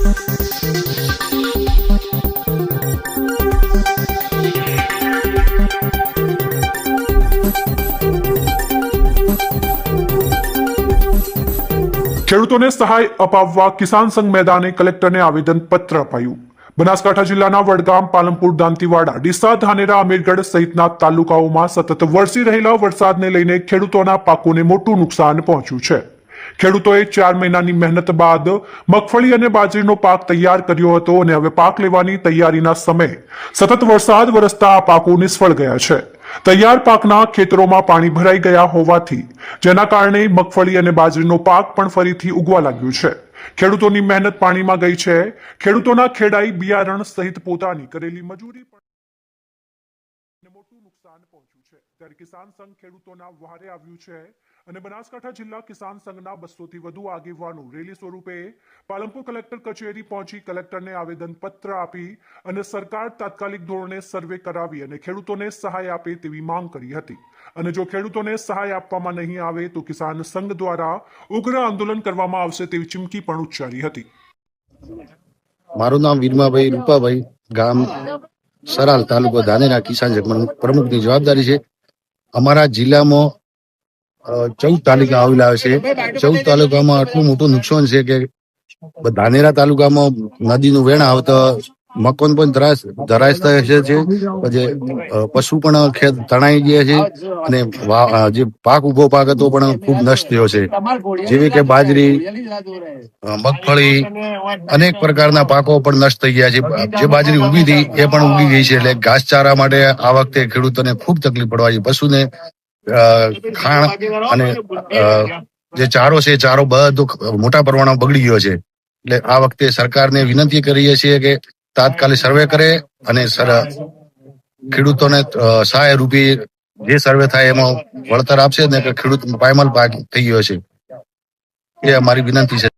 ખેડૂતોને સહાય અપાવવા કિસાન સંઘ મેદાને કલેક્ટરને આવેદન પત્ર અપાયું। બનાસકાંઠા જિલ્લાના વડગામ, પાલનપુર, દાંતીવાડા, ડીસા, ધાનેરા, અમીરગઢ સહિતના તાલુકાઓમાં સતત વરસી રહેલા વરસાદને લઈને ખેડૂતોના પાકોને મોટું નુકસાન પહોંચ્યું છે। ખેડૂતોએ 4 મહિનાની મહેનત બાદ મગફળી અને બાજરીનો પાક તૈયાર કર્યો હતો અને હવે પાક લેવાની તૈયારીના સમયે સતત વરસાદ વરસતા આ પાકો નિષ્ફળ ગયા છે। તૈયાર પાકના ખેતરોમાં પાણી ભરાઈ ગયા હોવાથી જેના કારણે મગફળી અને બાજરીનો પાક પણ ફરીથી ઉગવા લાગ્યું છે। ખેડૂતોની મહેનત પાણીમાં ગઈ છે। ખેડૂતોના ખેડાઈ બિયારણ સહિત પોતાની કરેલી મજૂરી પણ મોટું નુકસાન પહોંચ્યું છે। ત્યારે કિસાન સંઘ ખેડૂતોના વહારે આવ્યું છે અને બનાસકાંઠા જિલ્લા કિસાન સંઘના 200 થી વધુ આગેવાનો રેલી સ્વરૂપે પાલનપુર કલેક્ટર કચેરી પહોંચી કલેક્ટરને આવેદન પત્ર આપી અને સરકાર તાત્કાલિક ધોરણે સર્વે કરાવી અને ખેડૂતોને સહાય આપે તેવી માંગ કરી હતી। અને જો ખેડૂતોને સહાય આપવામાં નહીં આવે તો કિસાન સંઘ દ્વારા ઉગ્ર આંદોલન કરવામાં આવશે તેવી ચીમકી પણ ઉચ્ચારી હતી। મારું નામ વીરમાભાઈ રૂપાભાઈ, ગામ સરાલ, તાલુકો ધાનેરા, કિસાન સંઘ પ્રમુખની જવાબદારી છે। અમારા જિલ્લામાં 14 તાલુકા આવેલા છે। 14 તાલુકામાં આટલું મોટું નુકસાન છે કે ધાનેરા તાલુકામાં નદીનું વેણ આવતા મકાન પણ ધરાશ થાય છે। પછી પશુ પણ ખેત તણાઈ ગયા છે અને જે પાક ઉભો પાક હતો પણ ખૂબ નષ્ટ થયો છે, જેવી કે બાજરી, મગફળી, અનેક પ્રકારના પાકો પણ નષ્ટ થઈ ગયા છે। જે બાજરી ઉગી હતી એ પણ ઉગી ગઈ છે। એટલે ઘાસચારા માટે આ વખતે ખેડૂતોને ખૂબ તકલીફ પડવા છે। પશુને ખાણ અને જે ચારો છે, ચારો બધો મોટા પ્રમાણમાં બગડી ગયો છે। એટલે આ વખતે સરકારને વિનંતી કરીએ છીએ કે તાત્કાલિક સર્વે કરે અને ખેડૂતોને સહાય રૂપી જે સર્વે થાય એમાં વળતર આપશે ને કે ખેડૂત પાયમાલ પાક થઈ ગયો છે, એ અમારી વિનંતી છે।